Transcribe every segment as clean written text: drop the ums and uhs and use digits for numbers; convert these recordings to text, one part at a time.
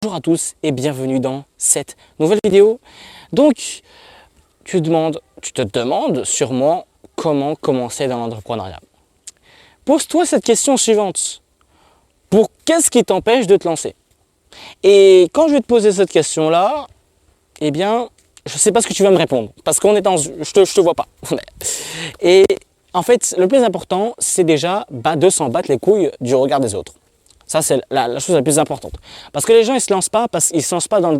Bonjour à tous et bienvenue dans cette nouvelle vidéo. Donc, tu te demandes sûrement comment commencer dans l'entrepreneuriat. Pose-toi cette question suivante. Qu'est-ce qui t'empêche de te lancer? Et quand je vais te poser cette question-là, eh bien, je ne sais pas ce que tu vas me répondre parce qu'on est je te vois pas. Et en fait, le plus important, c'est déjà de s'en battre les couilles du regard des autres. Ça, c'est la chose la plus importante. Parce que les gens, ils se lancent pas même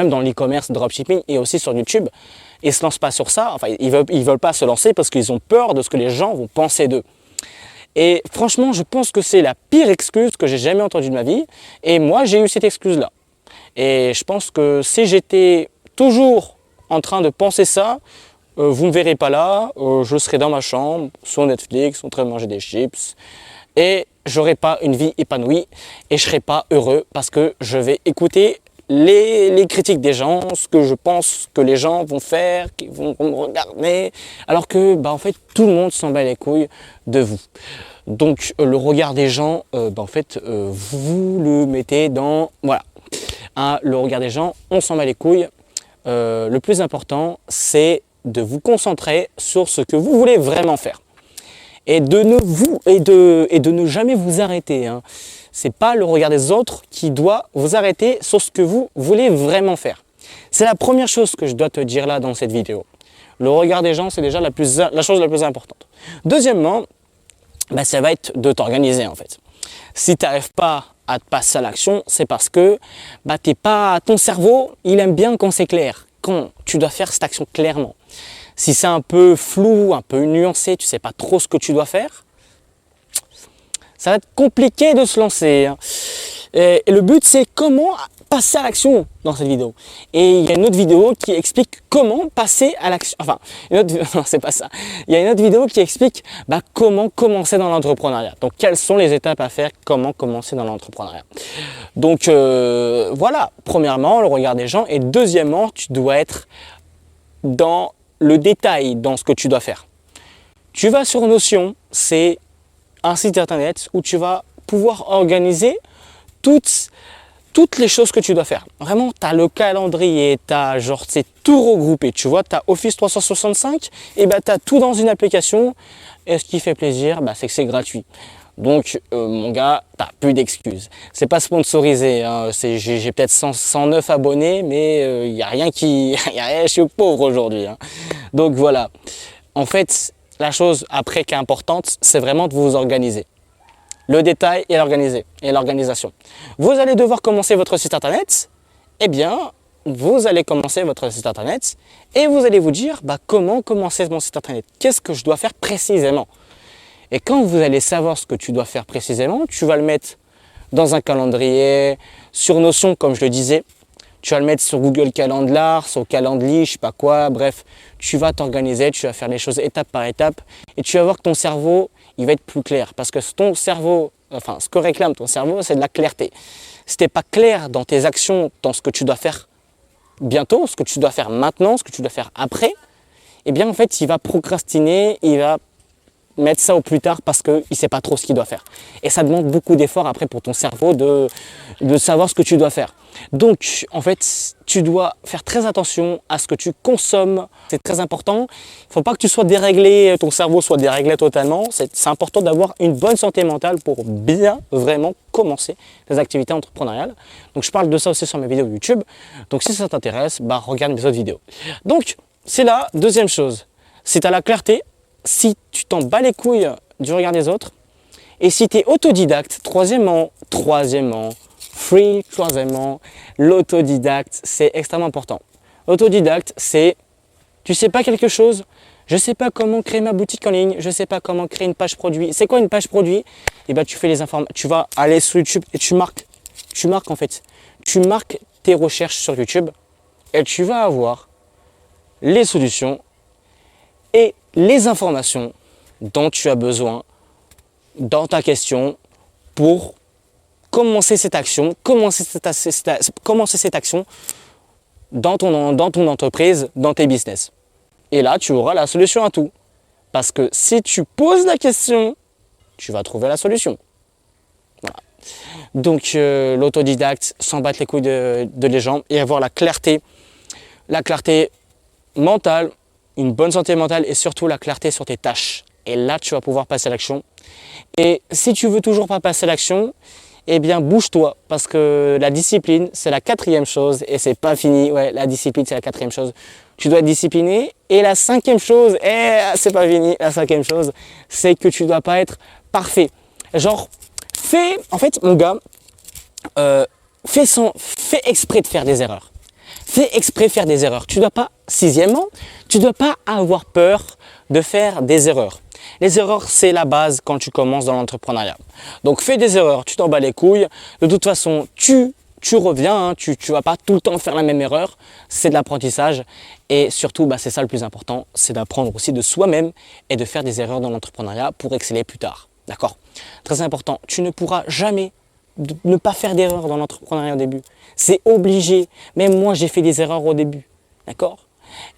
dans l'e-commerce, dropshipping et aussi sur YouTube. Ils se lancent pas sur ça. Enfin, ils veulent pas se lancer parce qu'ils ont peur de ce que les gens vont penser d'eux. Et franchement, je pense que c'est la pire excuse que j'ai jamais entendue de ma vie. Et moi, j'ai eu cette excuse-là. Et je pense que si j'étais toujours en train de penser ça, vous ne me verrez pas là. Je serai dans ma chambre, sur Netflix, en train de manger des chips. Et j'aurai pas une vie épanouie et je serai pas heureux parce que je vais écouter les critiques des gens, ce que je pense que les gens vont faire, qu'ils vont me regarder, alors que en fait tout le monde s'en bat les couilles de vous. Donc le regard des gens, vous le mettez dans voilà, le regard des gens, on s'en bat les couilles. Le plus important, c'est de vous concentrer sur ce que vous voulez vraiment faire. Et de ne jamais vous arrêter. Hein. C'est pas le regard des autres qui doit vous arrêter sur ce que vous voulez vraiment faire. C'est la première chose que je dois te dire là dans cette vidéo. Le regard des gens, c'est déjà la chose la plus importante. Deuxièmement, ça va être de t'organiser en fait. Si tu n'arrives pas à te passer à l'action, c'est parce que ton cerveau, il aime bien quand c'est clair, quand tu dois faire cette action clairement. Si c'est un peu flou, un peu nuancé, tu ne sais pas trop ce que tu dois faire, ça va être compliqué de se lancer. Hein. Et le but, c'est comment passer à l'action dans cette vidéo. Et il y a une autre vidéo qui explique comment passer à l'action. Enfin, non, c'est pas ça. Il y a une autre vidéo qui explique comment commencer dans l'entrepreneuriat. Donc, quelles sont les étapes à faire, comment commencer dans l'entrepreneuriat. Donc, voilà. Premièrement, le regard des gens. Et deuxièmement, tu dois être dans le détail dans ce que tu dois faire. Tu vas sur Notion, c'est un site internet où tu vas pouvoir organiser toutes les choses que tu dois faire. Vraiment, tu as le calendrier, c'est tout regroupé. Tu vois, tu as Office 365 et tu as tout dans une application. Et ce qui fait plaisir, c'est que c'est gratuit. Donc, mon gars, tu n'as plus d'excuses. C'est pas sponsorisé. Hein. J'ai peut-être 109 abonnés, mais il n'y a rien je suis pauvre aujourd'hui. Hein. Donc, voilà. En fait, la chose après qui est importante, c'est vraiment de vous organiser. Le détail et l'organisation. Vous allez devoir commencer votre site internet. Eh bien, vous allez commencer votre site internet et vous allez vous dire comment commencer mon site internet. Qu'est-ce que je dois faire précisément? Et quand vous allez savoir ce que tu dois faire précisément, tu vas le mettre dans un calendrier, sur Notion comme je le disais. Tu vas le mettre sur Google Calendar, sur Calendly, je sais pas quoi. Bref, tu vas t'organiser, tu vas faire les choses étape par étape. Et tu vas voir que ton cerveau, il va être plus clair. Parce que ton cerveau, ce que réclame ton cerveau, c'est de la clarté. Si tu n'es pas clair dans tes actions, dans ce que tu dois faire bientôt, ce que tu dois faire maintenant, ce que tu dois faire après, eh bien en fait, il va procrastiner, il va mettre ça au plus tard parce qu'il ne sait pas trop ce qu'il doit faire. Et ça demande beaucoup d'efforts après pour ton cerveau de savoir ce que tu dois faire. Donc, en fait, tu dois faire très attention à ce que tu consommes. C'est très important. Il ne faut pas que tu sois déréglé, ton cerveau soit déréglé totalement. C'est important d'avoir une bonne santé mentale pour bien, vraiment commencer tes activités entrepreneuriales. Donc, je parle de ça aussi sur mes vidéos YouTube. Donc, si ça t'intéresse, regarde mes autres vidéos. Donc, c'est la deuxième chose. Si tu as la clarté, si tu t'en bats les couilles du regard des autres, et si tu es autodidacte, troisièmement, l'autodidacte, c'est extrêmement important. L'autodidacte, c'est, tu sais pas quelque chose, je sais pas comment créer ma boutique en ligne, je sais pas comment créer une page produit. C'est quoi une page produit? Et tu fais les informations, tu vas aller sur YouTube et tu marques tes recherches sur YouTube et tu vas avoir les solutions et les informations dont tu as besoin dans ta question pour commencer cette action, commencer cette action dans ton entreprise, dans tes business. Et là, tu auras la solution à tout. Parce que si tu poses la question, tu vas trouver la solution. Voilà. Donc l'autodidacte, s'en battre les couilles de les gens et avoir la clarté mentale, une bonne santé mentale et surtout la clarté sur tes tâches. Et là, tu vas pouvoir passer à l'action. Et si tu veux toujours pas passer à l'action, eh bien bouge-toi parce que la discipline, c'est la 4e chose et c'est pas fini. Ouais, la discipline, c'est la 4e chose. Tu dois être discipliné. Et la 5e chose, c'est pas fini. La 5e chose, c'est que tu dois pas être parfait. Genre, en fait, mon gars, fais exprès de faire des erreurs. Fais exprès de faire des erreurs. Tu dois pas, 6e, tu dois pas avoir peur de faire des erreurs. Les erreurs, c'est la base quand tu commences dans l'entrepreneuriat. Donc fais des erreurs, tu t'en bats les couilles. De toute façon, tu reviens, hein, tu vas pas tout le temps faire la même erreur. C'est de l'apprentissage. Et surtout, c'est ça le plus important, c'est d'apprendre aussi de soi-même et de faire des erreurs dans l'entrepreneuriat pour exceller plus tard. D'accord? Très important, tu ne pourras jamais ne pas faire d'erreurs dans l'entrepreneuriat au début. C'est obligé. Même moi, j'ai fait des erreurs au début. D'accord?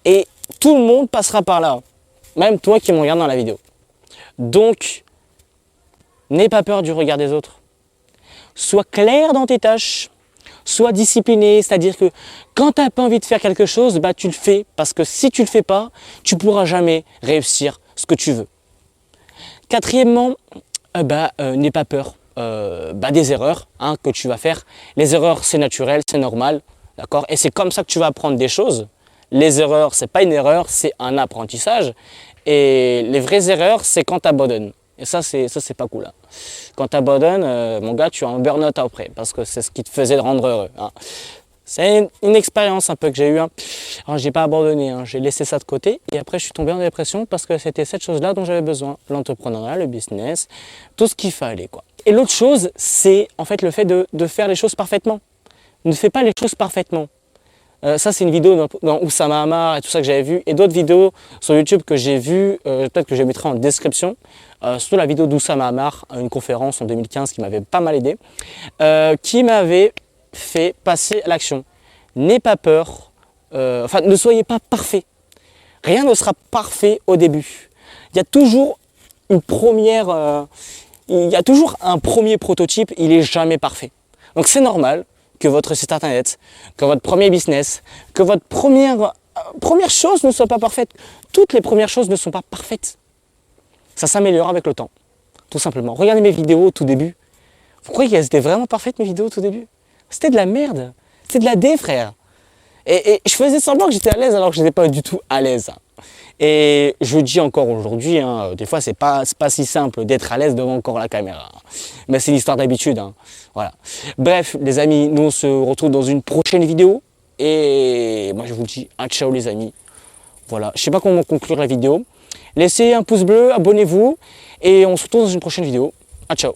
Et tout le monde passera par là. Même toi qui me regardes dans la vidéo. Donc, n'aie pas peur du regard des autres. Sois clair dans tes tâches. Sois discipliné. C'est-à-dire que quand tu n'as pas envie de faire quelque chose, tu le fais. Parce que si tu ne le fais pas, tu ne pourras jamais réussir ce que tu veux. 4e, n'aie pas peur des erreurs que tu vas faire. Les erreurs, c'est naturel, c'est normal. D'accord? Et c'est comme ça que tu vas apprendre des choses. Les erreurs, c'est pas une erreur, c'est un apprentissage. Et les vraies erreurs, c'est quand tu abandonnes. Et ça, c'est pas cool. Hein. Quand tu abandonnes, mon gars, tu as un burn-out après. Parce que c'est ce qui te faisait rendre heureux. Hein. C'est une expérience un peu que j'ai eue. Hein. Alors, j'ai pas abandonné, hein. J'ai laissé ça de côté. Et après, je suis tombé en dépression parce que c'était cette chose-là dont j'avais besoin. L'entrepreneuriat, le business, tout ce qu'il fallait, quoi. Et l'autre chose, c'est en fait le fait de faire les choses parfaitement. Ne fais pas les choses parfaitement. Ça, c'est une vidéo dans Oussama Hamar et tout ça que j'avais vu. Et d'autres vidéos sur YouTube que j'ai vues, peut-être que je mettrai en description. Surtout la vidéo d'Oussama Hamar, une conférence en 2015 qui m'avait pas mal aidé. Qui m'avait fait passer à l'action. N'aie pas peur. Ne soyez pas parfait. Rien ne sera parfait au début. Il y a toujours une première... il y a toujours un premier prototype, il n'est jamais parfait. Donc c'est normal que votre site internet, que votre premier business, que votre première chose ne soit pas parfaite. Toutes les premières choses ne sont pas parfaites. Ça s'améliore avec le temps, tout simplement. Regardez mes vidéos au tout début. Vous croyez qu'elles étaient vraiment parfaites, mes vidéos au tout début? C'était de la merde. C'était de la D, frère. Et je faisais semblant que j'étais à l'aise alors que je n'étais pas du tout à l'aise. Et je dis encore aujourd'hui, des fois c'est pas si simple d'être à l'aise devant encore la caméra. Mais c'est l'histoire d'habitude. Voilà. Bref, les amis, nous on se retrouve dans une prochaine vidéo. Et moi je vous dis à ciao les amis. Voilà, je sais pas comment conclure la vidéo. Laissez un pouce bleu, abonnez-vous. Et on se retrouve dans une prochaine vidéo. À ciao.